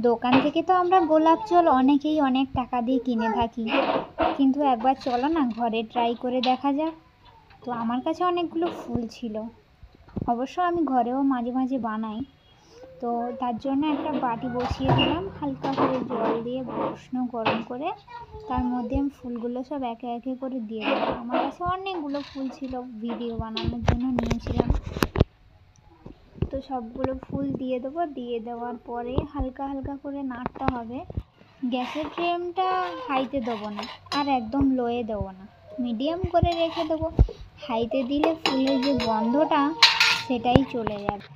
দোকান থেকে তো আমরা গোলাপ জল অনেকেই অনেক টাকা দিয়ে কিনে থাকি, কিন্তু একবার চলো না ঘরে ট্রাই করে দেখা যাক। তো আমার কাছে অনেকগুলো ফুল ছিল, অবশ্য আমি ঘরেও মাঝে মাঝে বানাই। তো তার জন্য একটা বাটি বসিয়ে দিলাম, হালকা করে জল দিয়ে উষ্ণ গরম করে তার মধ্যে আমি ফুলগুলো সব একে একে করে দিয়ে দেবো। আমার কাছে অনেকগুলো ফুল ছিল, ভিডিও বানানোর জন্য নিয়েছিলাম। তো সবগুলো ফুল দিয়ে দেবো, দিয়ে দেওয়ার পরে হালকা হালকা করে নাড়তে হবে। গ্যাসের ফ্লেমটা হাইতে দেবো না, আর একদম লোয়ে দেবো না, মিডিয়াম করে রেখে দেবো। হাইতে দিলে ফুলের যে গন্ধটা সেটাই চলে যাবে।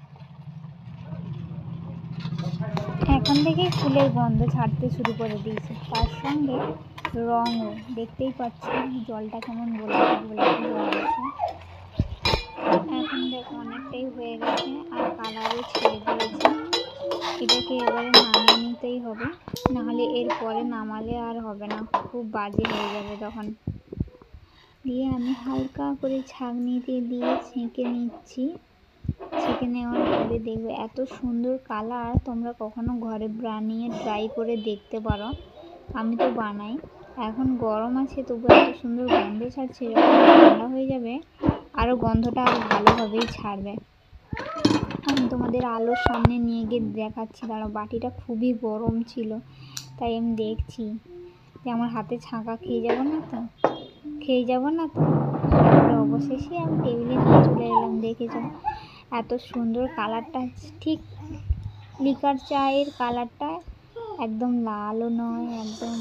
এখন থেকেই ফুলের গন্ধ ছাড়তে শুরু করে দিয়েছে, তার সঙ্গে রঙও দেখতেই পাচ্ছি জলটা কেমন গোলাপি গোলাপি হয়ে গেছে। এখন দেখো অনেকটাই হয়ে গেছে আর কালারও ছেড়ে দিয়েছে। এটাকে এবারে নামিয়ে নিতেই হবে, নাহলে এর পরে নামালে আর হবে না, খুব বাজে হয়ে যাবে তখন। দিয়ে আমি হালকা করে ছাঁকনিতে দিয়ে ছেঁকে নিচ্ছি। ছেঁকে নেওয়ার পরে দেখবে এত সুন্দর কালার, তোমরা কখনো ঘরে বানিয়ে ট্রাই করে দেখতে পারো। আমি তো বানাই। এখন গরম আছে তবু এত সুন্দর গন্ধ ছাড়ছে, যখন ঠান্ডা হয়ে যাবে আরও গন্ধটা আরও ভালোভাবেই ছাড়বে। আমি তোমাদের আলোর সামনে নিয়ে গিয়ে দেখাচ্ছি, দাঁড়াও। বাটিটা খুবই গরম ছিল, তাই আমি দেখছি যে আমার হাতে ছাঁকা খেয়ে যাব না তো। তারপরে অবশেষে আমি টেবিলে নিয়ে চলে এলাম। দেখেছো এত সুন্দর কালারটা, ঠিক লিকার চায়ের কালারটা, একদম লালও নয়, একদম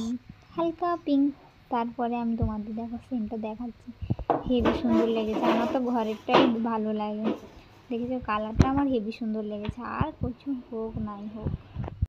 হালকা পিঙ্ক। তারপরে আমি তোমাদের দেখো সেন্টটা দেখাচ্ছি, হেবি সুন্দর লেগেছে। আমার তো ঘরেরটাই ভালো লাগে। দেখেছো কালারটা আমার হেবি সুন্দর লেগেছে। আর কিছু হোক নাই হোক,